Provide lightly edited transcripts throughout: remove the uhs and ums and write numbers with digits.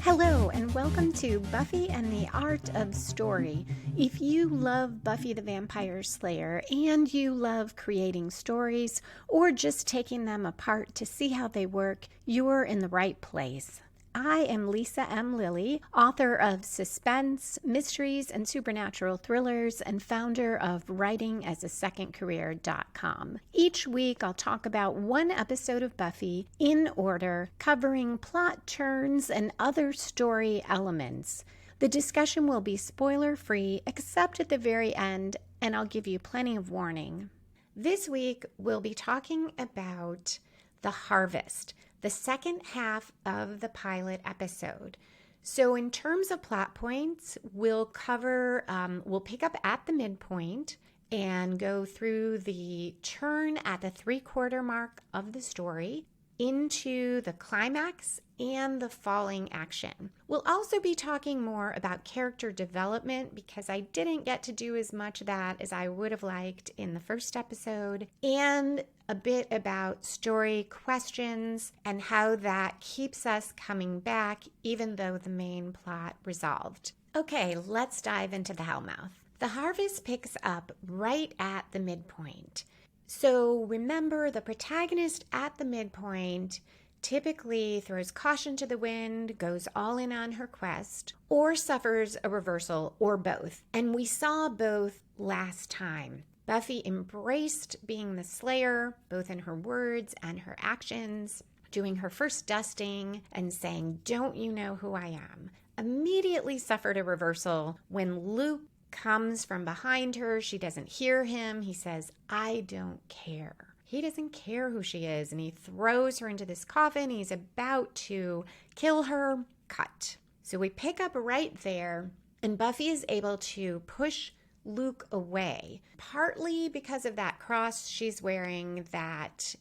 Hello, and welcome to Buffy and the Art of Story. If you love Buffy the Vampire Slayer and you love creating stories or just taking them apart to see how they work, you're in the right place. I am Lisa M. Lilly, author of Suspense, Mysteries, and Supernatural Thrillers, and founder of WritingAsASecondCareer.com. Each week, I'll talk about one episode of Buffy in order, covering plot turns and other story elements. The discussion will be spoiler-free, except at the very end, and I'll give you plenty of warning. This week, we'll be talking about The Harvest, the second half of the pilot episode. So in terms of plot points, we'll pick up at the midpoint and go through the turn at the 3/4 mark of the story into the climax and the falling action. We'll also be talking more about character development because I didn't get to do as much of that as I would have liked in the first episode, and a bit about story questions and how that keeps us coming back even though the main plot resolved. Okay, let's dive into the Hellmouth. The Harvest picks up right at the midpoint. So remember, the protagonist at the midpoint typically throws caution to the wind, goes all in on her quest, or suffers a reversal, or both. And we saw both last time. Buffy embraced being the Slayer, both in her words and her actions, doing her first dusting and saying, "Don't you know who I am?" Immediately suffered a reversal when Luke comes from behind her. She doesn't hear him. He says, "I don't care." He doesn't care who she is, and he throws her into this coffin. He's about to kill her. Cut. So we pick up right there, and Buffy is able to push Luke away, partly because of that cross she's wearing that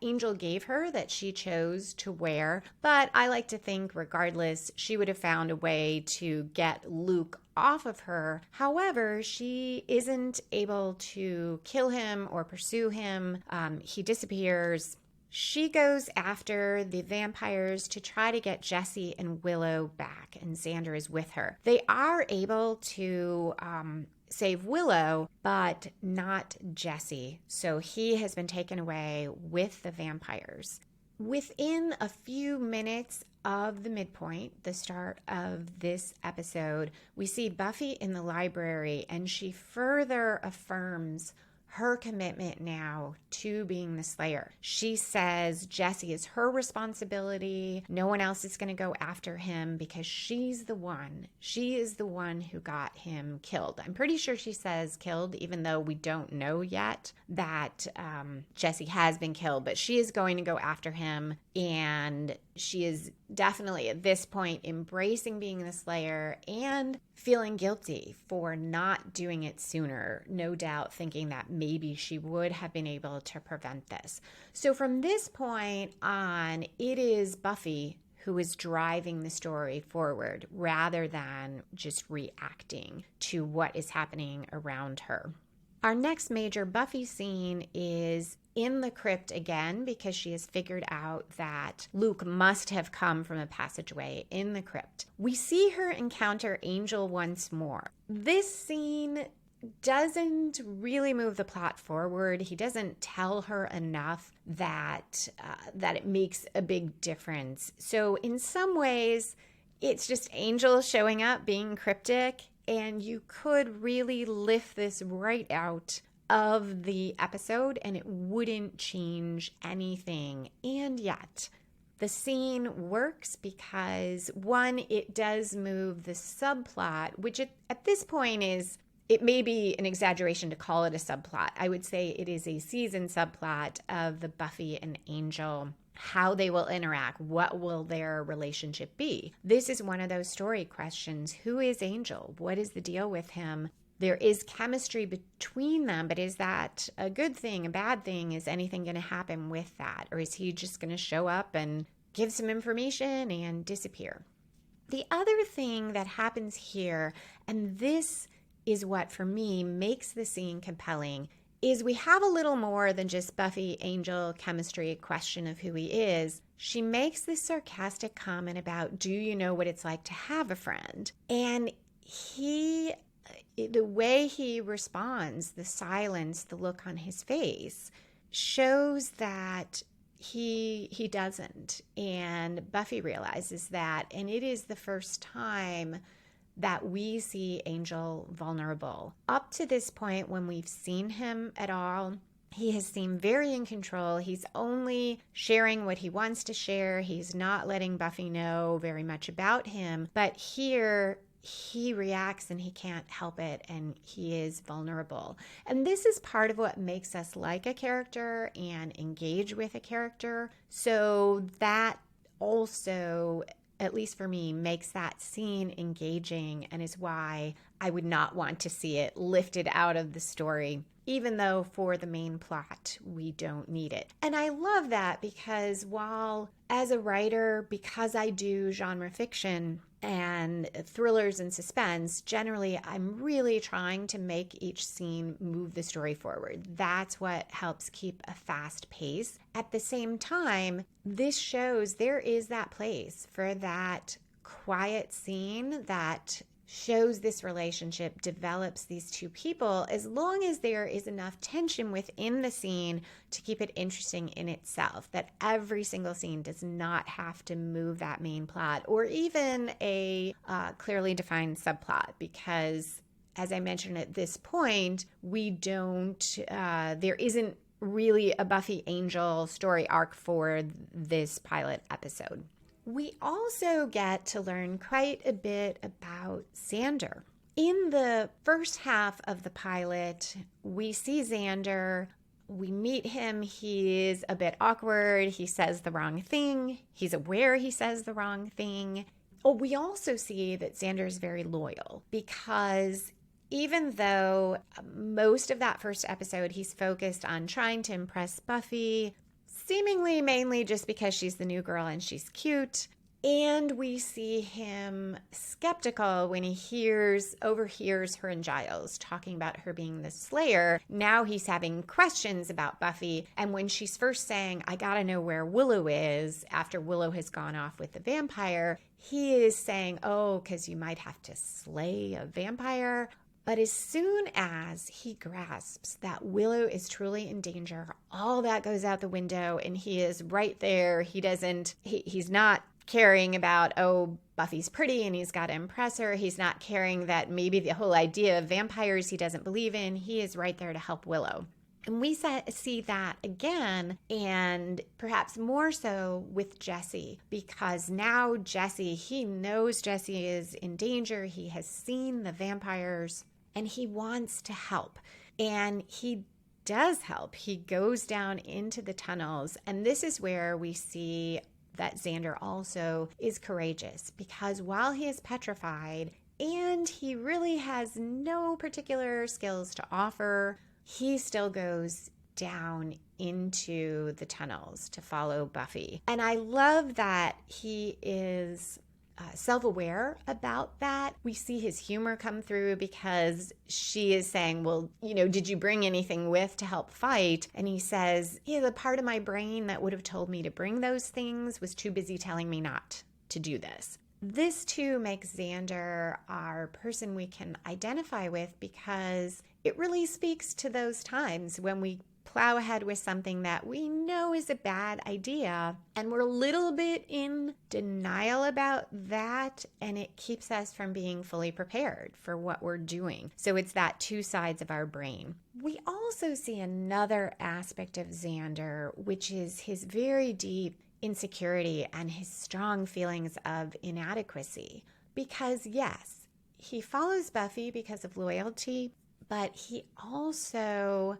Angel gave her that she chose to wear. But I like to think, regardless, she would have found a way to get Luke off of her. However, she isn't able to kill him or pursue him. He disappears. She goes after the vampires to try to get Jesse and Willow back, and Xander is with her. They are able to save Willow, but not Jesse. So he has been taken away with the vampires. Within a few minutes of the midpoint, the start of this episode, we see Buffy in the library, and she further affirms her commitment now to being the Slayer. She says Jesse is her responsibility. No one else is going to go after him because she's the one. She is the one who got him killed. I'm pretty sure she says killed, even though we don't know yet that Jesse has been killed. But she is going to go after him, and she is definitely at this point embracing being the Slayer and feeling guilty for not doing it sooner, no doubt thinking that maybe she would have been able to prevent this. So from this point on, it is Buffy who is driving the story forward rather than just reacting to what is happening around her. Our next major Buffy scene is in the crypt again, because she has figured out that Luke must have come from a passageway in the crypt. We see her encounter Angel once more. This scene doesn't really move the plot forward. He doesn't tell her enough that it makes a big difference. So in some ways, it's just Angel showing up, being cryptic, and you could really lift this right out of the episode and it wouldn't change anything. And yet, the scene works because, one, it does move the subplot, which at this point is, it may be an exaggeration to call it a subplot. I would say it is a season subplot of the Buffy and Angel, how they will interact, what will their relationship be. This is one of those story questions. Who is Angel? What is the deal with him? There is chemistry between them, but is that a good thing, a bad thing? Is anything going to happen with that? Or is he just going to show up and give some information and disappear? The other thing that happens here, and this is what for me makes the scene compelling, is we have a little more than just Buffy Angel chemistry, question of who he is. she makes this sarcastic comment about, do you know what it's like to have a friend? And the way he responds, the silence, the look on his face, shows that he doesn't. And Buffy realizes that, and it is the first time that we see Angel vulnerable. Up to this point, when we've seen him at all, he has seemed very in control. He's only sharing what he wants to share. He's not letting Buffy know very much about him. But here, he reacts and he can't help it, and he is vulnerable. And this is part of what makes us like a character and engage with a character. So that also, at least for me, makes that scene engaging, and is why I would not want to see it lifted out of the story, even though for the main plot, we don't need it. And I love that because while as a writer, because I do genre fiction and thrillers and suspense, generally I'm really trying to make each scene move the story forward. That's what helps keep a fast pace. At the same time, this shows there is that place for that quiet scene that shows this relationship, develops these two people, as long as there is enough tension within the scene to keep it interesting in itself, that every single scene does not have to move that main plot or even a clearly defined subplot, because as I mentioned at this point, there isn't really a Buffy Angel story arc for this pilot episode. We also get to learn quite a bit about Xander. In the first half of the pilot, we see Xander. We meet him. He's a bit awkward. He says the wrong thing. He's aware he says the wrong thing. Oh, we also see that Xander is very loyal, because even though most of that first episode he's focused on trying to impress Buffy, seemingly mainly just because she's the new girl and she's cute. And we see him skeptical when he overhears her and Giles talking about her being the Slayer. Now he's having questions about Buffy. And when she's first saying, I gotta know where Willow is, after Willow has gone off with the vampire, he is saying, oh, because you might have to slay a vampire. But as soon as he grasps that Willow is truly in danger, all that goes out the window, and he is right there. He's not caring about, oh, Buffy's pretty and he's got to impress her. He's not caring that maybe the whole idea of vampires he doesn't believe in. He is right there to help Willow. And we see that again, and perhaps more so with Jesse, because now he knows Jesse is in danger. He has seen the vampires and he wants to help. And he does help. He goes down into the tunnels. And this is where we see that Xander also is courageous, because while he is petrified and he really has no particular skills to offer, he still goes down into the tunnels to follow Buffy. And I love that he is self-aware about that. We see his humor come through, because she is saying, well, did you bring anything with to help fight? And he says, yeah, the part of my brain that would have told me to bring those things was too busy telling me not to do this. This too makes Xander our person we can identify with, because it really speaks to those times when we plow ahead with something that we know is a bad idea, and we're a little bit in denial about that, and it keeps us from being fully prepared for what we're doing. So it's that two sides of our brain. We also see another aspect of Xander, which is his very deep insecurity and his strong feelings of inadequacy. Because yes, he follows Buffy because of loyalty, but he also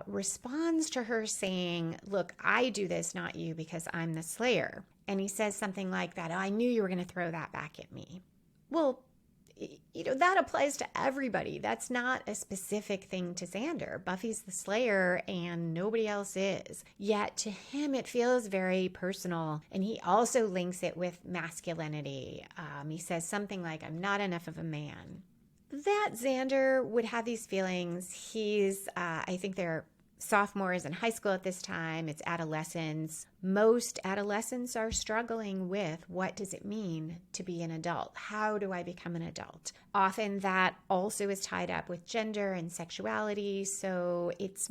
responds to her saying, look, I do this, not you, because I'm the Slayer. And he says something like that, I knew you were going to throw that back at me. Well, that applies to everybody. That's not a specific thing to Xander. Buffy's the Slayer and nobody else is. Yet to him, it feels very personal. And he also links it with masculinity. He says something like, I'm not enough of a man. That Xander would have these feelings, I think they're sophomores in high school at this time. It's adolescence. Most adolescents are struggling with, what does it mean to be an adult? How do I become an adult? Often that also is tied up with gender and sexuality, so it's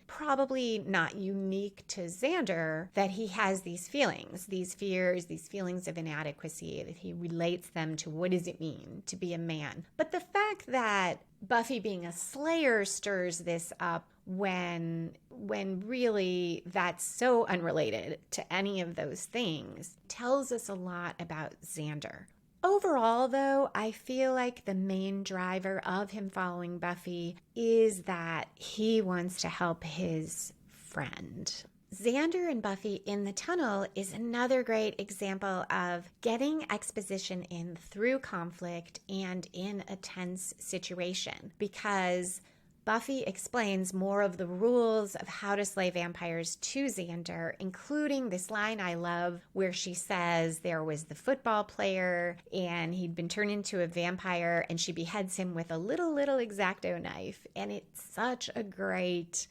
probably not unique to Xander that he has these feelings, these fears, these feelings of inadequacy, that he relates them to what does it mean to be a man. But the fact that Buffy being a slayer stirs this up when really that's so unrelated to any of those things tells us a lot about Xander. Overall, though, I feel like the main driver of him following Buffy is that he wants to help his friend. Xander and Buffy in the tunnel is another great example of getting exposition in through conflict and in a tense situation, because Buffy explains more of the rules of how to slay vampires to Xander, including this line I love where she says there was the football player and he'd been turned into a vampire and she beheads him with a little X-Acto knife. And it's such a great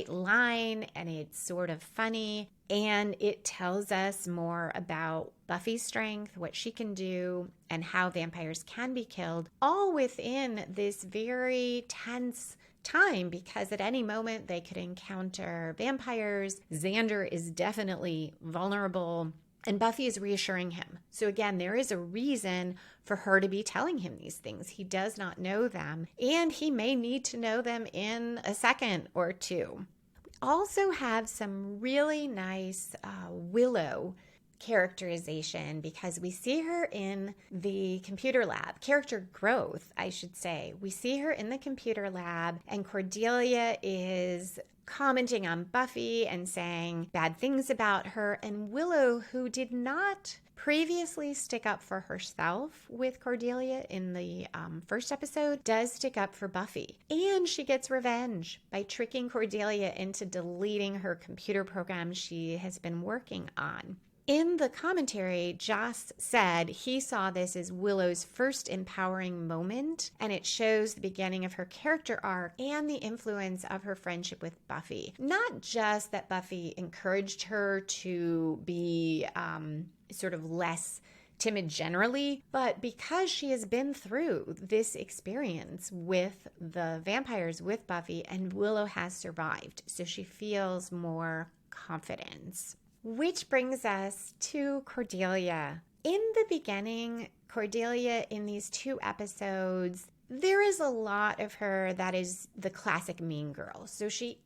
line, and it's sort of funny, and it tells us more about Buffy's strength, what she can do, and how vampires can be killed, all within this very tense time, because at any moment they could encounter vampires. Xander is definitely vulnerable, and Buffy is reassuring him. So again, there is a reason for her to be telling him these things. He does not know them, and he may need to know them in a second or two. We also have some really nice Willow characterization, because we see her in the computer lab. Character growth, I should say. We see her in the computer lab, and Cordelia is commenting on Buffy and saying bad things about her, and Willow, who did not previously stick up for herself with Cordelia in the first episode, does stick up for Buffy. And she gets revenge by tricking Cordelia into deleting her computer program she has been working on. In the commentary, Joss said he saw this as Willow's first empowering moment, and it shows the beginning of her character arc and the influence of her friendship with Buffy. Not just that Buffy encouraged her to be sort of less timid generally, but because she has been through this experience with the vampires with Buffy, and Willow has survived, so she feels more confidence. Which brings us to Cordelia. In the beginning, Cordelia in these 2 episodes, there is a lot of her that is the classic mean girl. So she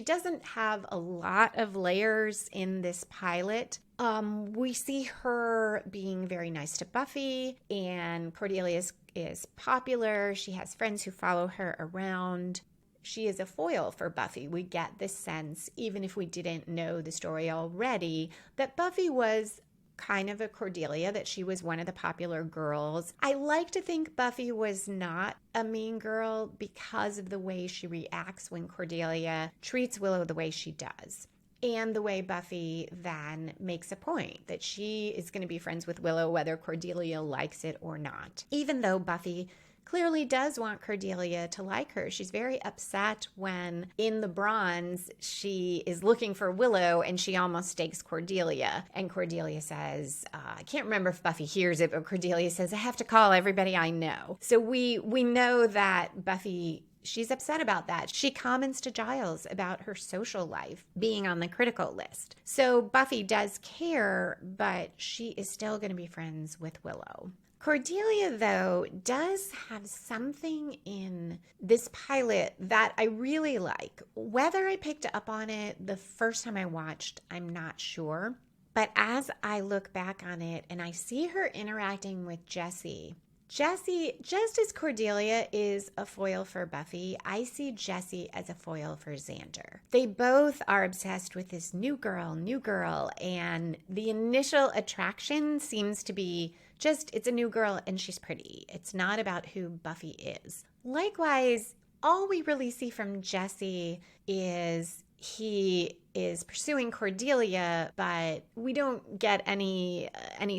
doesn't have a lot of layers in this pilot. We see her being very nice to Buffy, and Cordelia is popular. She has friends who follow her around. She is a foil for Buffy. We get this sense, even if we didn't know the story already, that Buffy was kind of a Cordelia, that she was one of the popular girls. I like to think Buffy was not a mean girl because of the way she reacts when Cordelia treats Willow the way she does. And the way Buffy then makes a point that she is going to be friends with Willow whether Cordelia likes it or not. Even though Buffy clearly does want Cordelia to like her. She's very upset when in the bronze she is looking for Willow and she almost stakes Cordelia. And Cordelia says, I can't remember if Buffy hears it, but Cordelia says, I have to call everybody I know. So we know that Buffy, she's upset about that. She comments to Giles about her social life being on the critical list. So Buffy does care, but she is still going to be friends with Willow. Cordelia, though, does have something in this pilot that I really like. Whether I picked up on it the first time I watched, I'm not sure. But as I look back on it and I see her interacting with Jessie, just as Cordelia is a foil for Buffy, I see Jessie as a foil for Xander. They both are obsessed with this new girl, and the initial attraction seems to be just, it's a new girl and she's pretty. It's not about who Buffy is. Likewise, all we really see from Jesse is he is pursuing Cordelia, but we don't get any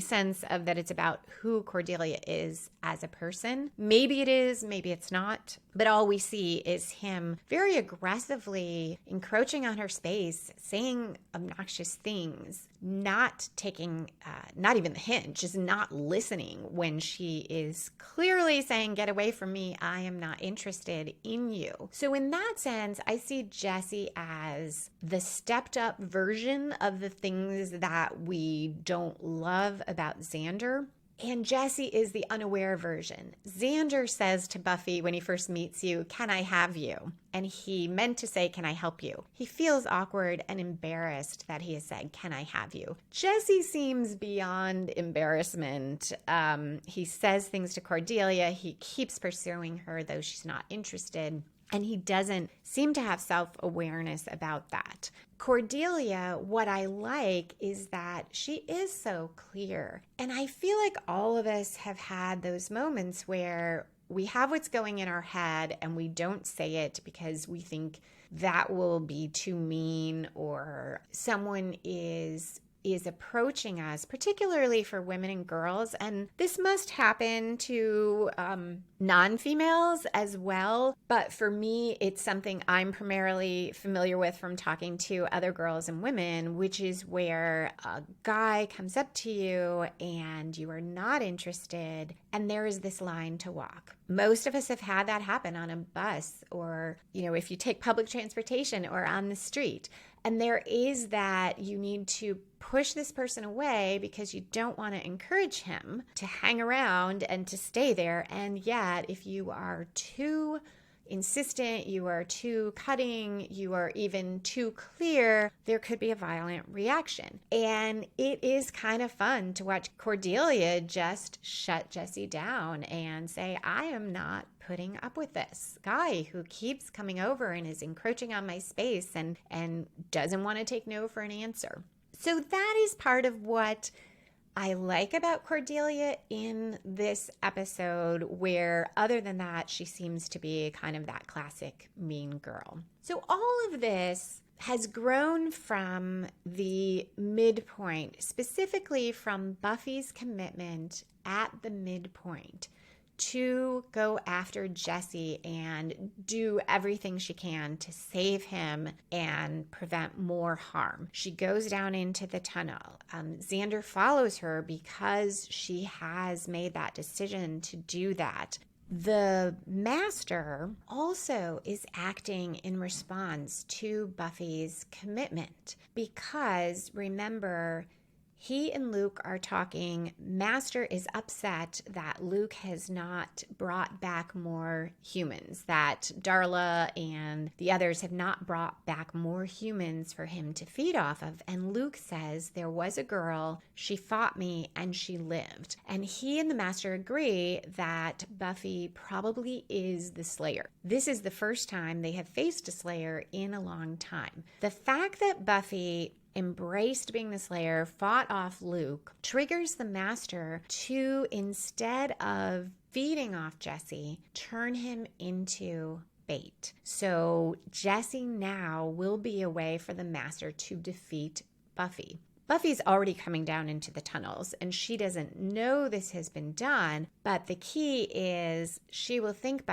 sense of that it's about who Cordelia is as a person. Maybe it is, maybe it's not. But all we see is him very aggressively encroaching on her space, saying obnoxious things, not taking, not even the hint, just not listening when she is clearly saying, get away from me, I am not interested in you. So in that sense, I see Jesse as the stepped up version of the things that we don't love about Xander. And Jesse is the unaware version. Xander says to Buffy when he first meets you, can I have you? And he meant to say, can I help you? He feels awkward and embarrassed that he has said, can I have you? Jesse seems beyond embarrassment. He says things to Cordelia. He keeps pursuing her, though she's not interested. And he doesn't seem to have self-awareness about that. Cordelia, what I like is that she is so clear. And I feel like all of us have had those moments where we have what's going in our head and we don't say it because we think that will be too mean, or someone is approaching us, particularly for women and girls. And this must happen to non-females as well. But for me, it's something I'm primarily familiar with from talking to other girls and women, which is where a guy comes up to you and you are not interested, and there is this line to walk. Most of us have had that happen on a bus, or, if you take public transportation or on the street. And there is that you need to push this person away because you don't want to encourage him to hang around and to stay there. And yet, if you are too insistent, you are too cutting, you are even too clear, there could be a violent reaction. And it is kind of fun to watch Cordelia just shut Jesse down and say, I am not putting up with this guy who keeps coming over and is encroaching on my space and doesn't want to take no for an answer. So that is part of what I like about Cordelia in this episode, where other than that, she seems to be kind of that classic mean girl. So all of this has grown from the midpoint, specifically from Buffy's commitment at the midpoint to go after Jesse and do everything she can to save him and prevent more harm. She goes down into the tunnel. Xander follows her because she has made that decision to do that. The Master also is acting in response to Buffy's commitment because, remember, he and Luke are talking. Master is upset that Luke has not brought back more humans, that Darla and the others have not brought back more humans for him to feed off of. And Luke says, there was a girl, she fought me, and she lived. And he and the Master agree that Buffy probably is the Slayer. This is the first time they have faced a Slayer in a long time. The fact that Buffy embraced being the Slayer, fought off Luke, triggers the Master to, instead of feeding off Jesse, turn him into bait. So Jesse now will be a way for the Master to defeat Buffy. Buffy's already coming down into the tunnels and she doesn't know this has been done, but the key is she will think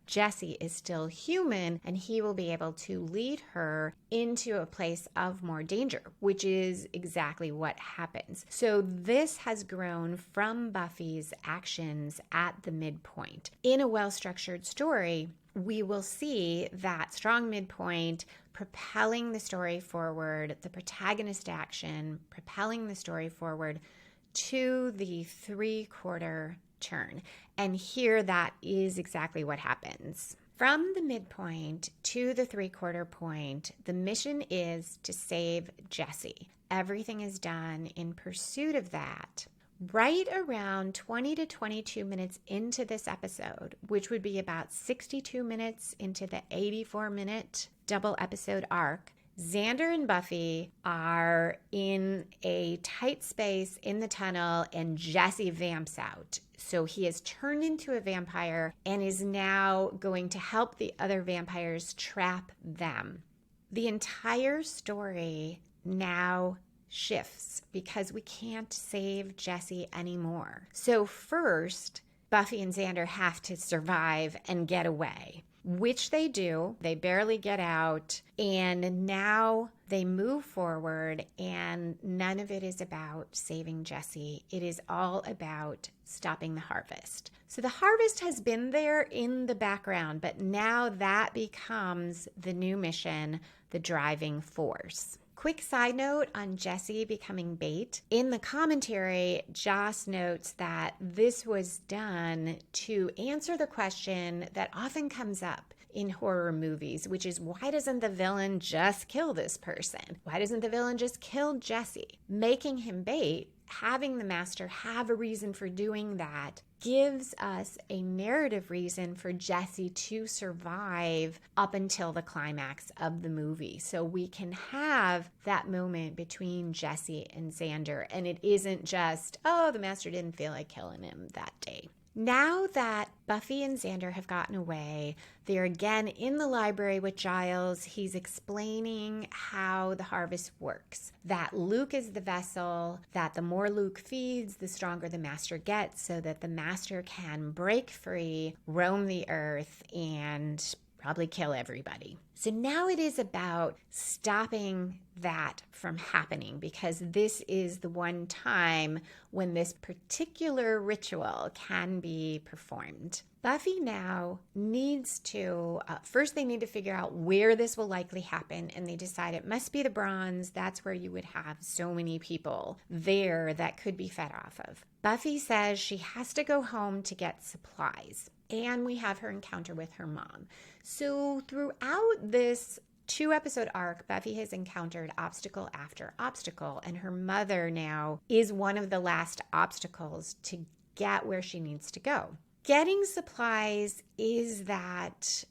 Jesse is still human, and he will be able to lead her into a place of more danger, which is exactly what happens. So this has grown from Buffy's actions at the midpoint. In a well-structured story, we will see that strong midpoint propelling the story forward, the protagonist action propelling the story forward to the 3/4 turn. And here that is exactly what happens. From the midpoint to the 3/4 point, the mission is to save Jesse. Everything is done in pursuit of that. Right around 20 to 22 minutes into this episode, which would be about 62 minutes into the 84-minute double episode arc, Xander and Buffy are in a tight space in the tunnel and Jesse vamps out. So he has turned into a vampire and is now going to help the other vampires trap them. the entire story now shifts because we can't save Jesse anymore. So first, Buffy and Xander have to survive and get away, which they do. They barely get out, and now they move forward, and none of it is about saving Jesse. It is all about stopping the harvest. So the harvest has been there in the background, but now that becomes the new mission, the driving force. Quick side note on Jesse becoming bait. In the commentary, Joss notes that this was done to answer the question that often comes up in horror movies, which is, why doesn't the villain just kill this person? Why doesn't the villain just kill Jesse? Making him bait, having the master have a reason for doing that, gives us a narrative reason for Jesse to survive up until the climax of the movie. So we can have that moment between Jesse and Xander, and it isn't just, oh, the master didn't feel like killing him that day. Now that Buffy and Xander have gotten away, they're again in the library with Giles. He's explaining how the harvest works, that Luke is the vessel, that the more Luke feeds, the stronger the master gets, so that the master can break free, roam the earth, and probably kill everybody. So now it is about stopping that from happening, because this is the one time when this particular ritual can be performed. Buffy now needs to, first they need to figure out where this will likely happen, and they decide it must be the Bronze. That's where you would have so many people there that could be fed off of. Buffy says she has to go home to get supplies, and we have her encounter with her mom. So throughout this 2-episode arc, Buffy has encountered obstacle after obstacle, and her mother now is one of the last obstacles to get where she needs to go. Getting supplies is that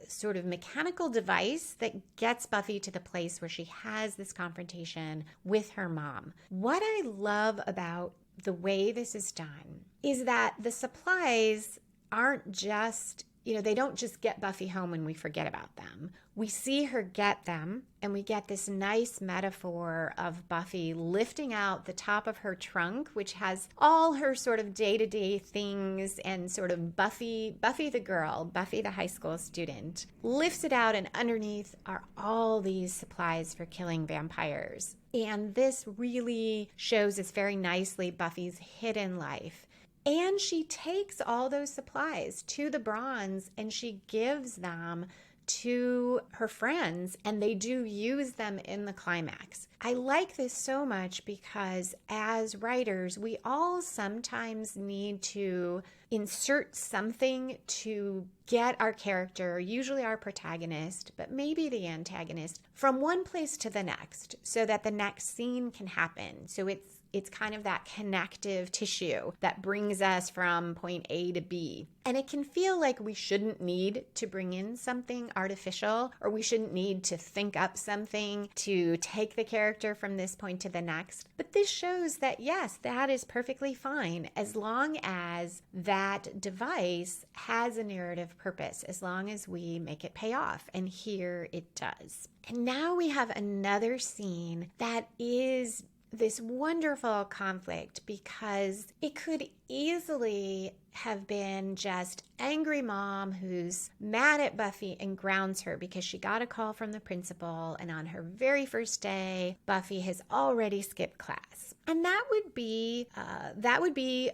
sort of mechanical device that gets Buffy to the place where she has this confrontation with her mom. What I love about the way this is done is that the supplies aren't just, they don't just get Buffy home and we forget about them. We see her get them, and we get this nice metaphor of Buffy lifting out the top of her trunk, which has all her sort of day-to-day things, and sort of Buffy the girl, Buffy the high school student, lifts it out, and underneath are all these supplies for killing vampires. And this really shows us very nicely Buffy's hidden life. And she takes all those supplies to the Bronze, and she gives them to her friends, and they do use them in the climax. I like this so much because as writers, we all sometimes need to insert something to get our character, usually our protagonist, but maybe the antagonist, from one place to the next so that the next scene can happen. So it's kind of that connective tissue that brings us from point A to B. And it can feel like we shouldn't need to bring in something artificial, or we shouldn't need to think up something to take the character from this point to the next. But this shows that, yes, that is perfectly fine as long as that device has a narrative purpose, as long as we make it pay off. And here it does. And now we have another scene that is this wonderful conflict, because it could easily have been just angry mom who's mad at Buffy and grounds her because she got a call from the principal, and on her very first day, Buffy has already skipped class. And that would be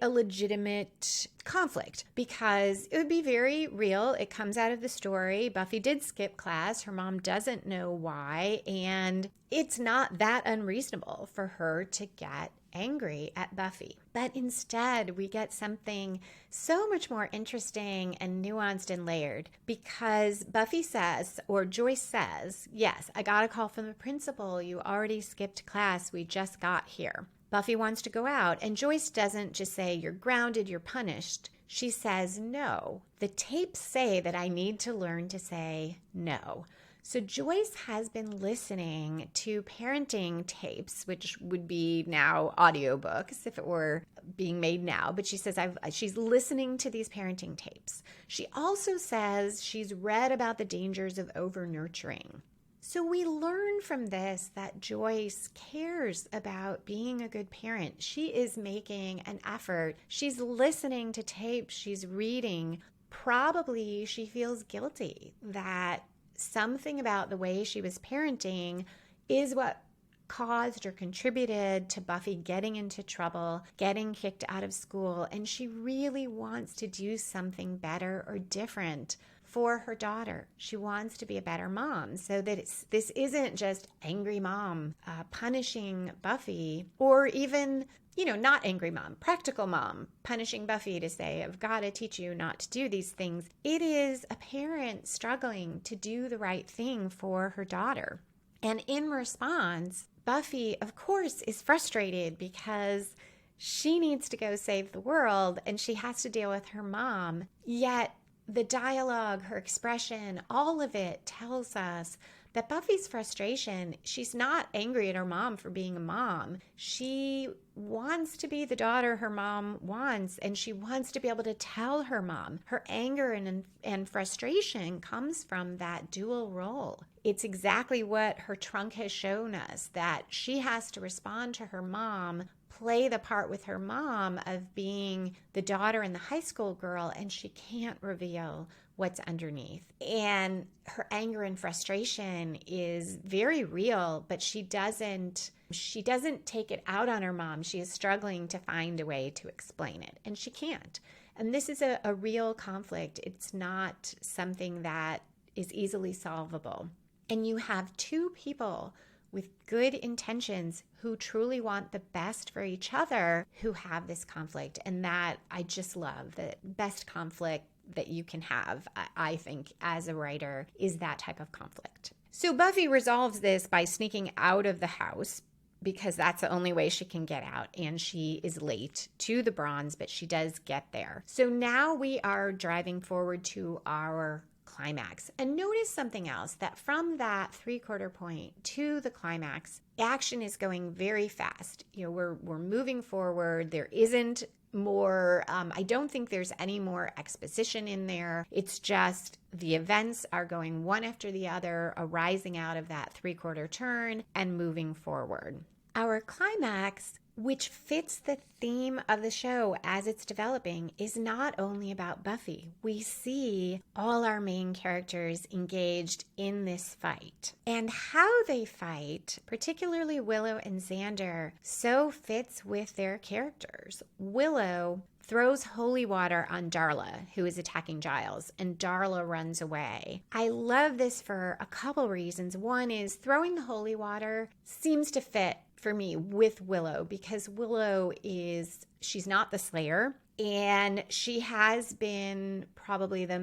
a legitimate conflict, because it would be very real. It comes out of the story. Buffy did skip class. Her mom doesn't know why, and it's not that unreasonable for her to get angry at Buffy. But instead, we get something so much more interesting and nuanced and layered, because Buffy says, or Joyce says, yes, I got a call from the principal. You already skipped class. We just got here. Buffy wants to go out, and Joyce doesn't just say, you're grounded, you're punished. She says, no. The tapes say that I need to learn to say no. So Joyce has been listening to parenting tapes, which would be now audiobooks if it were being made now. But she says she's listening to these parenting tapes. She also says she's read about the dangers of over-nurturing. So we learn from this that Joyce cares about being a good parent. She is making an effort. She's listening to tapes. She's reading. Probably she feels guilty that something about the way she was parenting is what caused or contributed to Buffy getting into trouble, getting kicked out of school, and she really wants to do something better or different for her daughter. She wants to be a better mom, so that this isn't just angry mom punishing Buffy, or even, not angry mom, practical mom punishing Buffy to say, I've got to teach you not to do these things. It is a parent struggling to do the right thing for her daughter. And in response, Buffy, of course, is frustrated because she needs to go save the world and she has to deal with her mom. Yet the dialogue, her expression, all of it tells us that Buffy's frustration, she's not angry at her mom for being a mom. She wants to be the daughter her mom wants, and she wants to be able to tell her mom. Her anger and frustration comes from that dual role. It's exactly what her trunk has shown us, that she has to respond to her mom, play the part with her mom of being the daughter and the high school girl, and she can't reveal what's underneath. And her anger and frustration is very real, but she doesn't take it out on her mom. She is struggling to find a way to explain it, and she can't. And this is a real conflict. It's not something that is easily solvable. And you have two people with good intentions who truly want the best for each other who have this conflict. And that I just love. The best conflict that you can have, I think, as a writer, is that type of conflict. So Buffy resolves this by sneaking out of the house because that's the only way she can get out. And she is late to the bronze, but she does get there. So now we are driving forward to our climax. And notice something else, that from that 3/4 point to the climax, action is going very fast. We're moving forward. There isn't more, I don't think there's any more exposition in there. It's just the events are going one after the other, arising out of that 3/4 turn and moving forward. Our climax, which fits the theme of the show as it's developing, is not only about Buffy. We see all our main characters engaged in this fight. And how they fight, particularly Willow and Xander, so fits with their characters. Willow throws holy water on Darla, who is attacking Giles, and Darla runs away. I love this for a couple reasons. One is throwing the holy water seems to fit for me with Willow, because Willow she's not the Slayer, and she has been probably the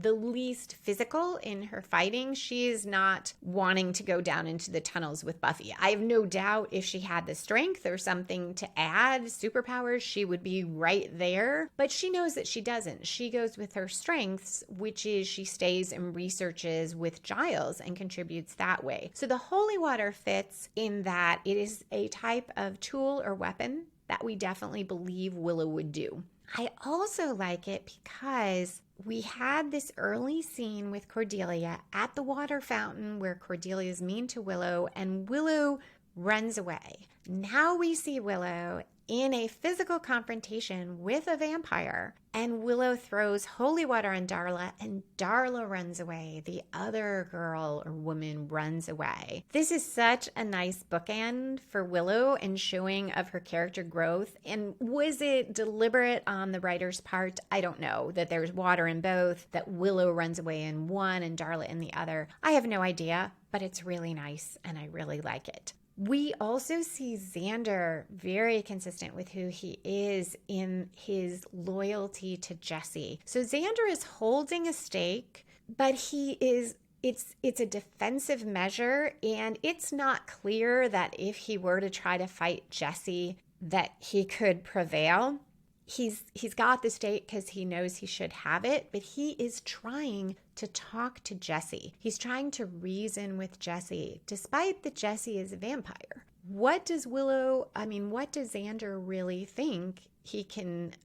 least physical in her fighting. She is not wanting to go down into the tunnels with Buffy. I have no doubt if she had the strength or something to add, superpowers, she would be right there. But she knows that she doesn't. She goes with her strengths, which is she stays and researches with Giles and contributes that way. So the holy water fits in that it is a type of tool or weapon that we definitely believe Willow would do. I also like it because we had this early scene with Cordelia at the water fountain where Cordelia is mean to Willow and Willow runs away. Now we see Willow in a physical confrontation with a vampire, and Willow throws holy water on Darla, and Darla runs away. The other girl or woman runs away. This is such a nice bookend for Willow and showing of her character growth. And was it deliberate on the writer's part? I don't know. That there's water in both, that Willow runs away in one and Darla in the other. I have no idea, but it's really nice and I really like it. We also see Xander very consistent with who he is in his loyalty to Jesse. So Xander is holding a stake, but it's a defensive measure, and it's not clear that if he were to try to fight Jesse that he could prevail. He's got the stake because he knows he should have it, but he is trying to talk to Jesse. He's trying to reason with Jesse, despite that Jesse is a vampire. What does Xander really think he can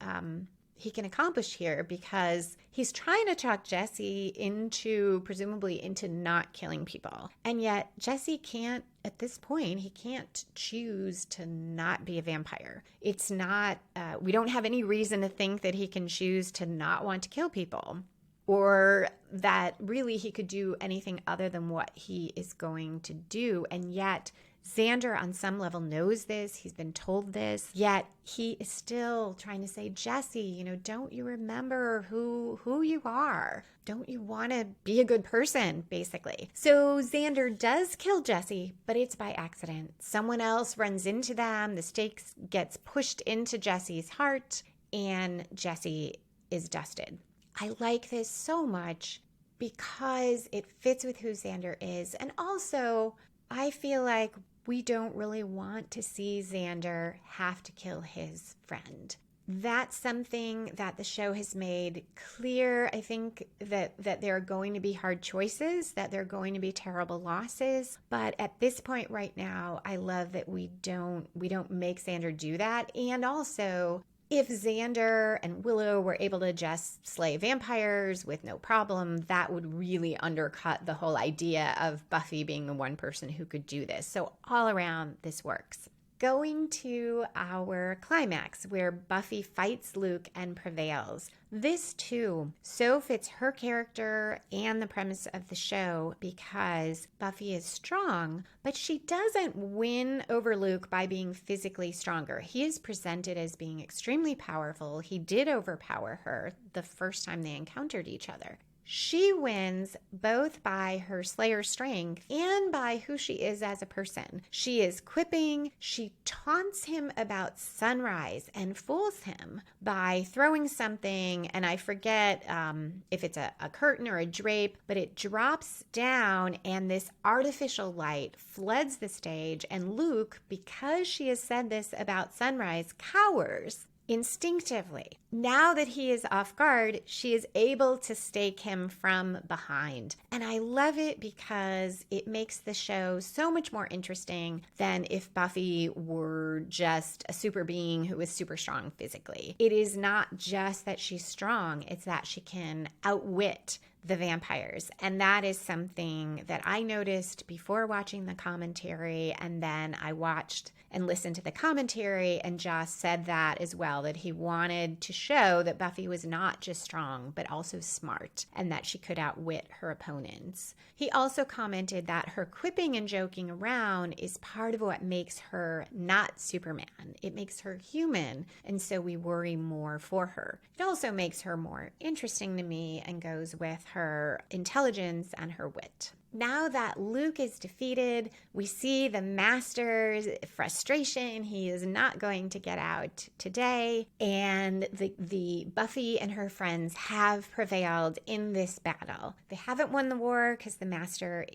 he can accomplish here, because he's trying to talk Jesse presumably into not killing people. And yet Jesse can't, at this point, he can't choose to not be a vampire. It's not, we don't have any reason to think that he can choose to not want to kill people, or that really he could do anything other than what he is going to do. And yet Xander on some level knows this. He's been told this, yet he is still trying to say, Jesse, don't you remember who you are? Don't you want to be a good person, basically? So Xander does kill Jesse, but it's by accident. Someone else runs into them. The stake gets pushed into Jesse's heart, and Jesse is dusted. I like this so much because it fits with who Xander is. And also, I feel like we don't really want to see Xander have to kill his friend. That's something that the show has made clear. I think that there are going to be hard choices, that there are going to be terrible losses. But at this point right now, I love that we don't make Xander do that. And also, if Xander and Willow were able to just slay vampires with no problem, that would really undercut the whole idea of Buffy being the one person who could do this. So all around, this works. Going to our climax where Buffy fights Luke and prevails. This too so fits her character and the premise of the show, because Buffy is strong, but she doesn't win over Luke by being physically stronger. He is presented as being extremely powerful. He did overpower her the first time they encountered each other. She wins both by her Slayer strength and by who she is as a person. She is quipping. She taunts him about sunrise and fools him by throwing something, and I forget if it's a curtain or a drape, but it drops down and this artificial light floods the stage, and Luke, because she has said this about sunrise, cowers instinctively. Now that he is off guard, she is able to stake him from behind. And I love it because it makes the show so much more interesting than if Buffy were just a super being who is super strong physically. It is not just that she's strong, it's that she can outwit the vampires. And that is something that I noticed before watching the commentary, and then I watched and listened to the commentary, and Joss said that as well, that he wanted to show that Buffy was not just strong, but also smart, and that she could outwit her opponents. He also commented that her quipping and joking around is part of what makes her not Superman. It makes her human, and so we worry more for her. It also makes her more interesting to me and goes with her intelligence and her wit. Now that Luke is defeated, we see the Master's frustration. He is not going to get out today, and the Buffy and her friends have prevailed in this battle. They haven't won the war because the Master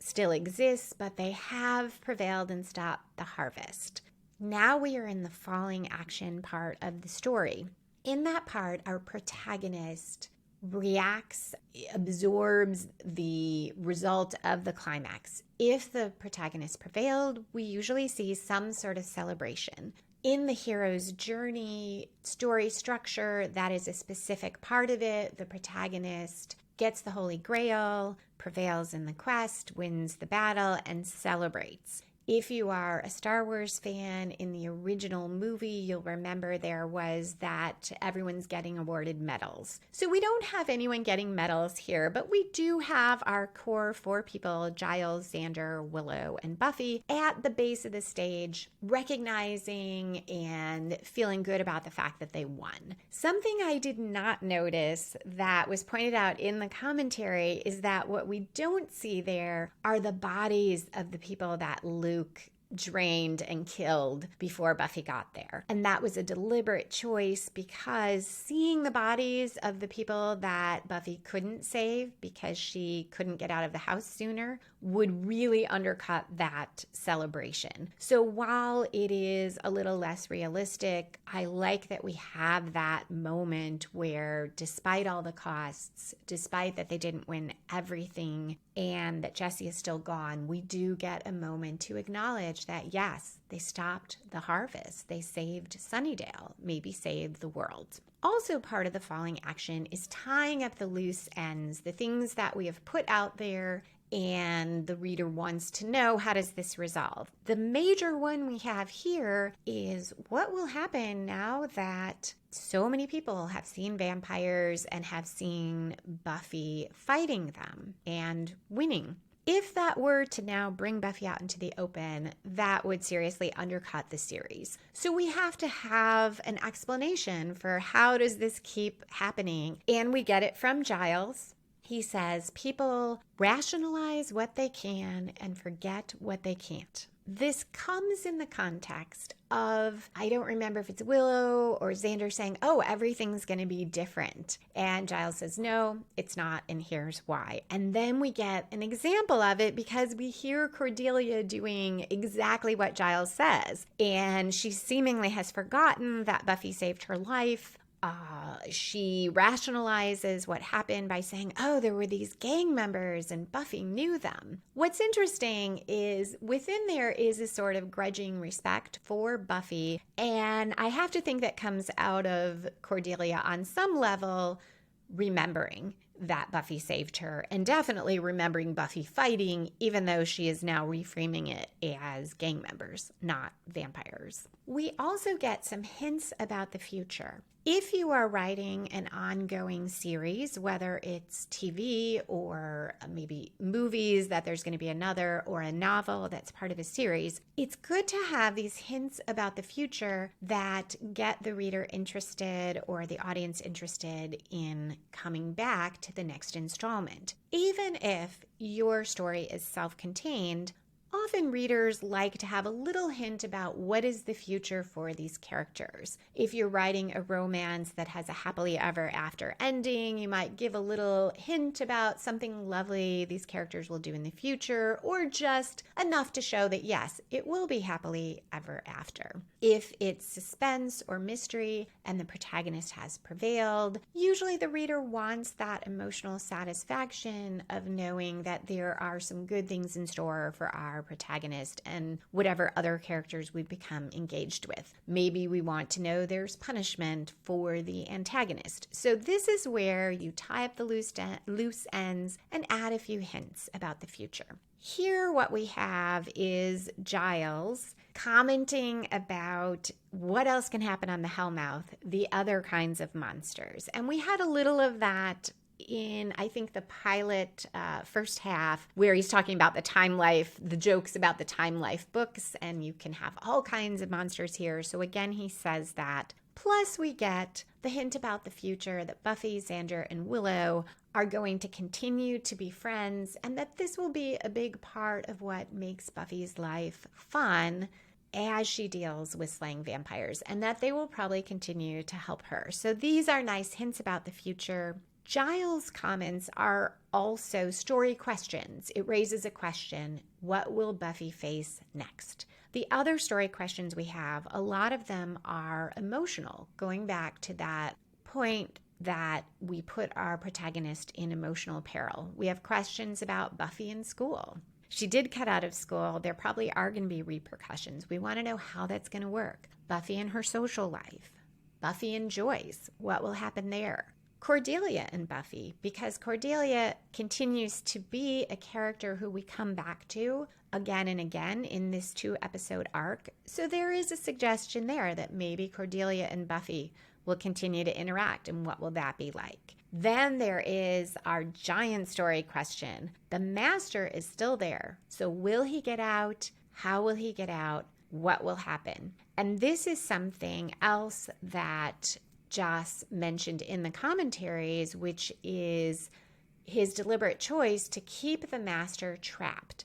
still exists, but they have prevailed and stopped the harvest. Now we are in the falling action part of the story. In that part, our protagonist reacts, absorbs the result of the climax. If the protagonist prevailed, we usually see some sort of celebration. In the hero's journey story structure, that is a specific part of it. The protagonist gets the Holy Grail, prevails in the quest, wins the battle, and celebrates. If you are a Star Wars fan, in the original movie, you'll remember there was that everyone's getting awarded medals. So we don't have anyone getting medals here, but we do have our core 4 people, Giles, Xander, Willow, and Buffy, at the base of the stage, recognizing and feeling good about the fact that they won. Something I did not notice that was pointed out in the commentary is that what we don't see there are the bodies of the people that Luke drained and killed before Buffy got there. And that was a deliberate choice, because seeing the bodies of the people that Buffy couldn't save because she couldn't get out of the house sooner would really undercut that celebration. So while it is a little less realistic, I like that we have that moment where, despite all the costs, despite that they didn't win everything and that Jesse is still gone, we do get a moment to acknowledge that, yes, they stopped the harvest. They saved Sunnydale, maybe saved the world. Also, part of the falling action is tying up the loose ends, the things that we have put out there, and the reader wants to know, how does this resolve? The major one we have here is what will happen now that so many people have seen vampires and have seen Buffy fighting them and winning. If that were to now bring Buffy out into the open, that would seriously undercut the series. So we have to have an explanation for how does this keep happening? And we get it from Giles. He says people rationalize what they can and forget what they can't. This comes in the context of, I don't remember if it's Willow or Xander saying, oh, everything's going to be different. And Giles says, no, it's not, and here's why. And then we get an example of it because we hear Cordelia doing exactly what Giles says. And she seemingly has forgotten that Buffy saved her life. She rationalizes what happened by saying, oh, there were these gang members and Buffy knew them. What's interesting is within there is a sort of grudging respect for Buffy. And I have to think that comes out of Cordelia on some level remembering that Buffy saved her and definitely remembering Buffy fighting, even though she is now reframing it as gang members, not vampires. We also get some hints about the future. If you are writing an ongoing series, whether it's TV or maybe movies that there's going to be another, or a novel that's part of a series, it's good to have these hints about the future that get the reader interested or the audience interested in coming back to the next installment. Even if your story is self-contained, often readers like to have a little hint about what is the future for these characters. If you're writing a romance that has a happily ever after ending, you might give a little hint about something lovely these characters will do in the future, or just enough to show that yes, it will be happily ever after. If it's suspense or mystery and the protagonist has prevailed, usually the reader wants that emotional satisfaction of knowing that there are some good things in store for our protagonist and whatever other characters we become engaged with. Maybe we want to know there's punishment for the antagonist. So this is where you tie up the loose ends and add a few hints about the future. Here what we have is Giles commenting about what else can happen on the Hellmouth, the other kinds of monsters. And we had a little of that in, I think, the pilot first half, where he's talking about the Time Life, the jokes about the Time Life books, and you can have all kinds of monsters here. So again, he says that. Plus, we get the hint about the future that Buffy, Xander, and Willow are going to continue to be friends, and that this will be a big part of what makes Buffy's life fun as she deals with slaying vampires, and that they will probably continue to help her. So these are nice hints about the future. Giles' comments are also story questions. It raises a question: what will Buffy face next? The other story questions we have, a lot of them are emotional, going back to that point that we put our protagonist in emotional peril. We have questions about Buffy in school. She did cut out of school. There probably are going to be repercussions. We want to know how that's going to work. Buffy and her social life. Buffy and Joyce. What will happen there? Cordelia and Buffy, because Cordelia continues to be a character who we come back to again and again in this 2-episode arc. So there is a suggestion there that maybe Cordelia and Buffy will continue to interact, and what will that be like? Then there is our giant story question. The Master is still there. So will he get out? How will he get out? What will happen? And this is something else that Joss mentioned in the commentaries, which is his deliberate choice to keep the Master trapped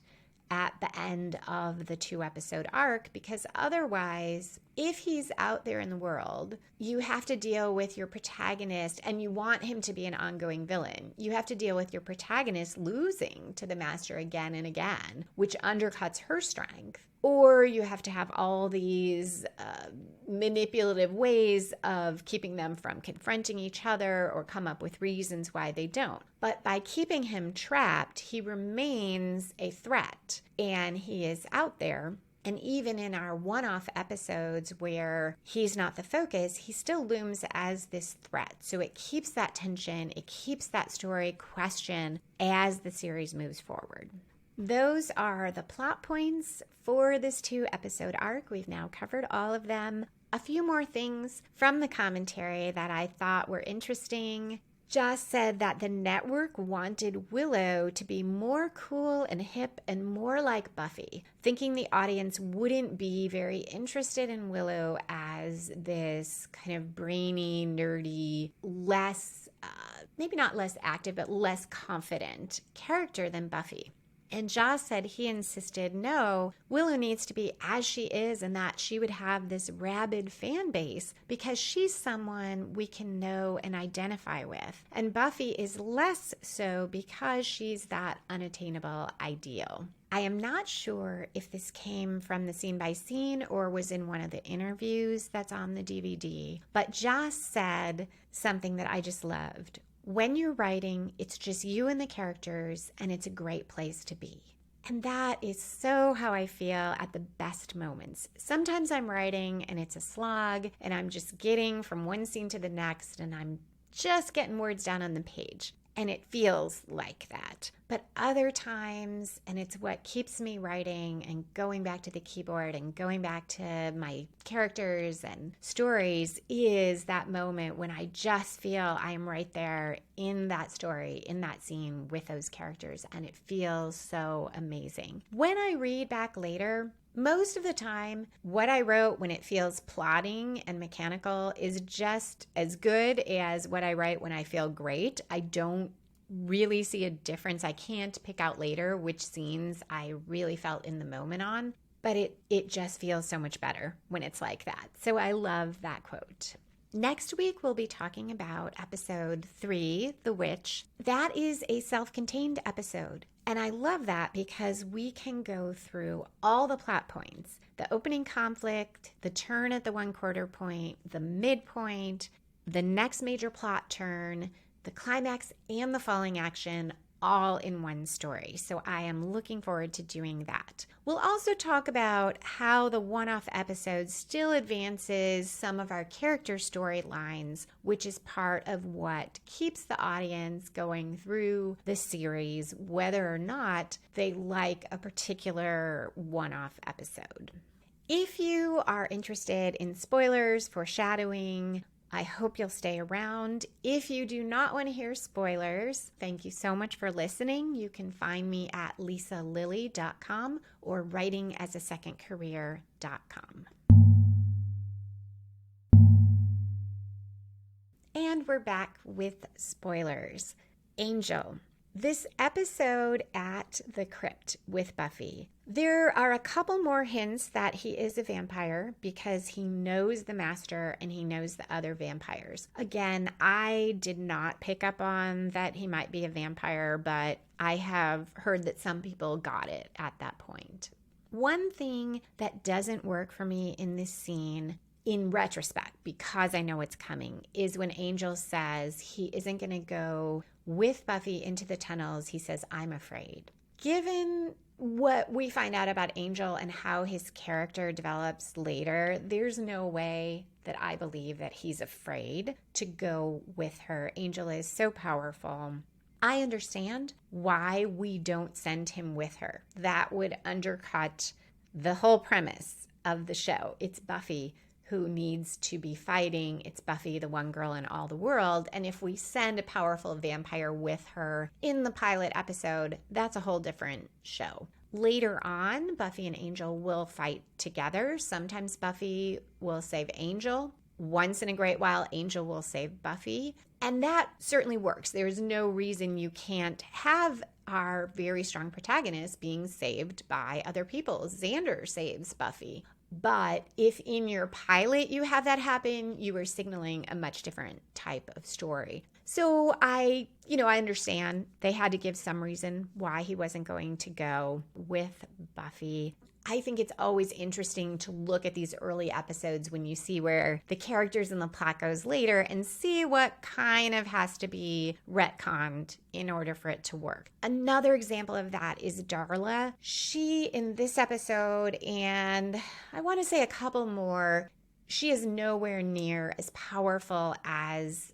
at the end of the 2-episode arc, because otherwise, if he's out there in the world, you have to deal with your protagonist, and you want him to be an ongoing villain. You have to deal with your protagonist losing to the Master again and again, which undercuts her strength. Or you have to have all these manipulative ways of keeping them from confronting each other or come up with reasons why they don't. But by keeping him trapped, he remains a threat, and he is out there. And even in our one-off episodes where he's not the focus, he still looms as this threat. So it keeps that tension, it keeps that story question as the series moves forward. Those are the plot points for this 2-episode arc. We've now covered all of them. A few more things from the commentary that I thought were interesting. Joss said that the network wanted Willow to be more cool and hip and more like Buffy, thinking the audience wouldn't be very interested in Willow as this kind of brainy, nerdy, less, maybe not less active, but less confident character than Buffy. And Joss said he insisted, no, Willow needs to be as she is and that she would have this rabid fan base because she's someone we can know and identify with. And Buffy is less so because she's that unattainable ideal. I am not sure if this came from the scene by scene or was in one of the interviews that's on the DVD, but Joss said something that I just loved. When you're writing, it's just you and the characters, and it's a great place to be. And that is so how I feel at the best moments. Sometimes I'm writing and it's a slog, and I'm just getting from one scene to the next, and I'm just getting words down on the page. And it feels like that. But other times, and it's what keeps me writing and going back to the keyboard and going back to my characters and stories, is that moment when I just feel I am right there in that story, in that scene with those characters, and it feels so amazing. When I read back later, most of the time, what I wrote when it feels plotting and mechanical is just as good as what I write when I feel great. I don't really see a difference. I can't pick out later which scenes I really felt in the moment on, but it just feels so much better when it's like that. So I love that quote. Next week, we'll be talking about episode 3, The Witch. That is a self-contained episode. And I love that because we can go through all the plot points, the opening conflict, the turn at the 1/4 point, the midpoint, the next major plot turn, the climax, and the falling action, all in one story. So I am looking forward to doing that. We'll also talk about how the one-off episode still advances some of our character storylines, which is part of what keeps the audience going through the series, whether or not they like a particular one-off episode. If you are interested in spoilers, foreshadowing, I hope you'll stay around. If you do not want to hear spoilers, thank you so much for listening. You can find me at lisalilly.com or writingasasecondcareer.com. And we're back with spoilers. Angel. This episode at the crypt with Buffy, there are a couple more hints that he is a vampire because he knows the master and he knows the other vampires. Again, I did not pick up on that he might be a vampire, but I have heard that some people got it at that point. One thing that doesn't work for me in this scene, in retrospect, because I know it's coming, is when Angel says he isn't going to go with Buffy into the tunnels. He says, I'm afraid. Given what we find out about Angel and how his character develops later, there's no way that I believe that he's afraid to go with her. Angel is so powerful. I understand why we don't send him with her. That would undercut the whole premise of the show. It's Buffy who needs to be fighting. It's Buffy, the one girl in all the world. And if we send a powerful vampire with her in the pilot episode, that's a whole different show. Later on, Buffy and Angel will fight together. Sometimes Buffy will save Angel. Once in a great while, Angel will save Buffy. And that certainly works. There's no reason you can't have our very strong protagonist being saved by other people. Xander saves Buffy. But if in your pilot you have that happen, you are signaling a much different type of story. So I understand they had to give some reason why he wasn't going to go with Buffy. I think it's always interesting to look at these early episodes when you see where the characters and the plot goes later and see what kind of has to be retconned in order for it to work. Another example of that is Darla. She, in this episode, and I want to say a couple more, she is nowhere near as powerful as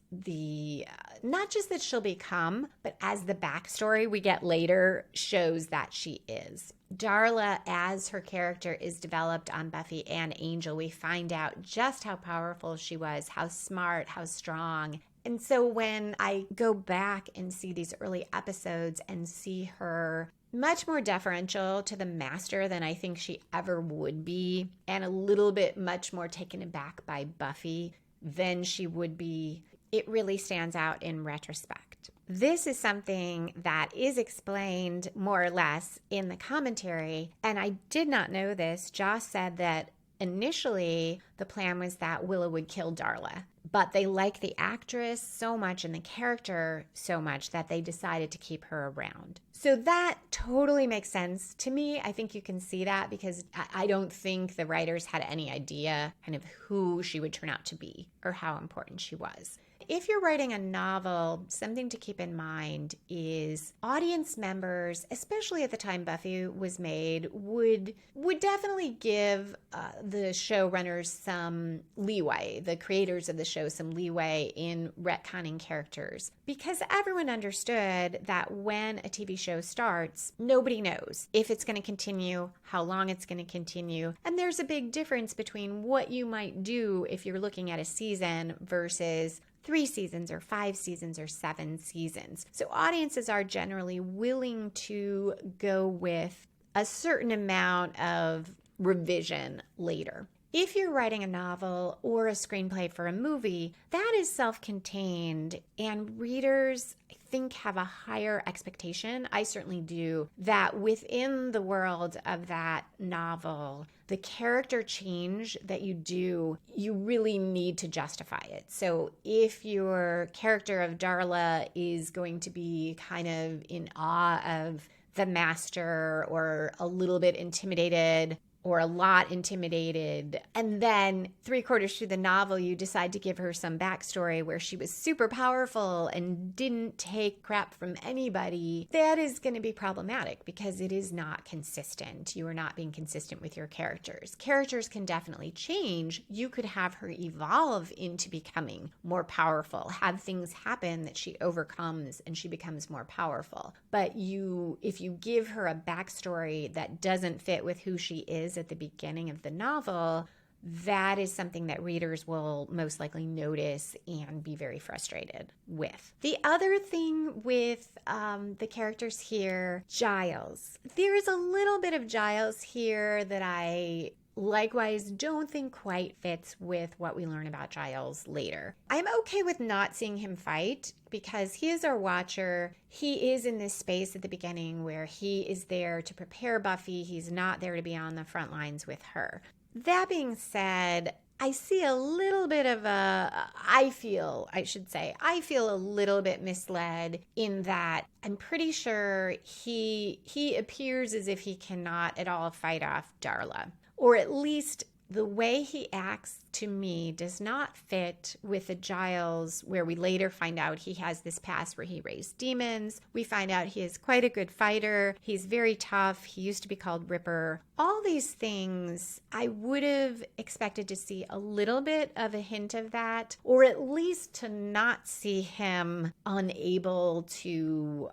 not just that she'll become, but as the backstory we get later shows that she is. Darla, as her character is developed on Buffy and Angel, we find out just how powerful she was, how smart, how strong. And so when I go back and see these early episodes and see her much more deferential to the master than I think she ever would be, and a little bit much more taken aback by Buffy than she would be, it really stands out in retrospect. This is something that is explained more or less in the commentary, and I did not know this. Joss said that initially the plan was that Willow would kill Darla, but they like the actress so much and the character so much that they decided to keep her around. So that totally makes sense to me. I think you can see that because I don't think the writers had any idea kind of who she would turn out to be or how important she was. If you're writing a novel, something to keep in mind is audience members, especially at the time Buffy was made, would definitely give the showrunners some leeway, the creators of the show some leeway in retconning characters, because everyone understood that when a TV show starts, nobody knows if it's going to continue, how long it's going to continue, and there's a big difference between what you might do if you're looking at a season versus 3 seasons or 5 seasons or 7 seasons. So audiences are generally willing to go with a certain amount of revision later. If you're writing a novel or a screenplay for a movie, that is self-contained, and readers, I think, have a higher expectation, I certainly do, that within the world of that novel, the character change that you do, you really need to justify it. So if your character of Darla is going to be kind of in awe of the master or a little bit intimidated or a lot intimidated, and then 3/4 through the novel you decide to give her some backstory where she was super powerful and didn't take crap from anybody, that is going to be problematic because it is not consistent. You are not being consistent with your characters. Characters can definitely change. You could have her evolve into becoming more powerful, have things happen that she overcomes and she becomes more powerful. But if you give her a backstory that doesn't fit with who she is at the beginning of the novel, that is something that readers will most likely notice and be very frustrated with. The other thing with the characters here, Giles. There is a little bit of Giles here that I likewise don't think quite fits with what we learn about Giles later. I'm okay with not seeing him fight because he is our watcher. He is in this space at the beginning where he is there to prepare Buffy. He's not there to be on the front lines with her. That being said, I see a little bit of I feel a little bit misled in that I'm pretty sure he appears as if he cannot at all fight off Darla. Or at least the way he acts to me does not fit with the Giles where we later find out he has this past where he raised demons. We find out he is quite a good fighter. He's very tough. He used to be called Ripper. All these things, I would have expected to see a little bit of a hint of that, or at least to not see him unable to,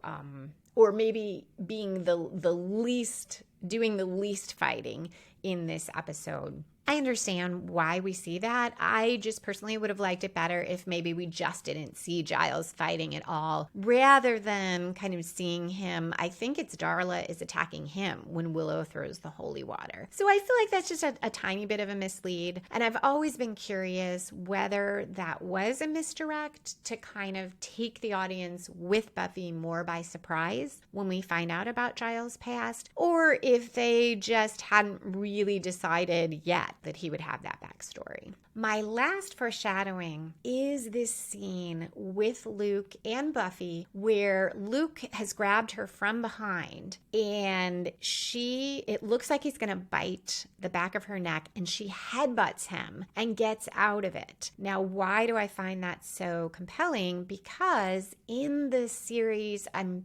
or maybe being doing the least fighting in this episode. I understand why we see that. I just personally would have liked it better if maybe we just didn't see Giles fighting at all, rather than kind of seeing him. I think it's Darla is attacking him when Willow throws the holy water. So I feel like that's just a tiny bit of a mislead. And I've always been curious whether that was a misdirect to kind of take the audience with Buffy more by surprise when we find out about Giles' past, or if they just hadn't really decided yet that he would have that backstory. My last foreshadowing is this scene with Luke and Buffy where Luke has grabbed her from behind and it looks like he's going to bite the back of her neck, and she headbutts him and gets out of it. Now, why do I find that so compelling? Because in the season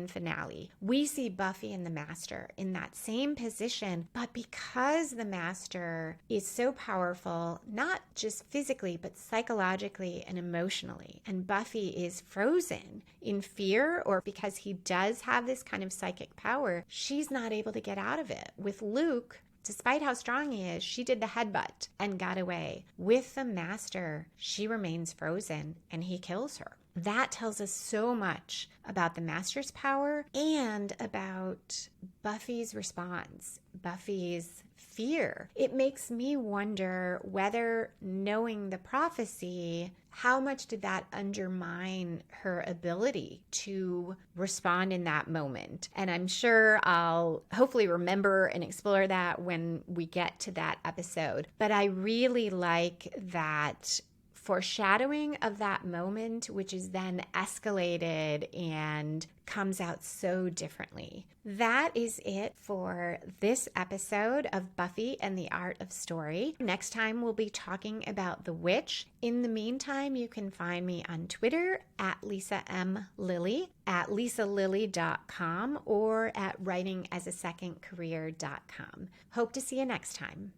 finale, we see Buffy and the Master in that same position, but because the Master is so powerful, not just physically, but psychologically and emotionally, and Buffy is frozen in fear, or because he does have this kind of psychic power, she's not able to get out of it. With Luke, despite how strong he is, she did the headbutt and got away. With the Master, she remains frozen and he kills her. That tells us so much about the Master's power and about Buffy's response, Buffy's fear. It makes me wonder whether, knowing the prophecy, how much did that undermine her ability to respond in that moment? And I'm sure I'll hopefully remember and explore that when we get to that episode. But I really like that foreshadowing of that moment, which is then escalated and comes out so differently. That is it for this episode of Buffy and the Art of Story. Next time we'll be talking about The Witch. In the meantime, you can find me on Twitter at Lisa M. Lilly, at lisalilly.com, or at writingasasecondcareer.com. Hope to see you next time.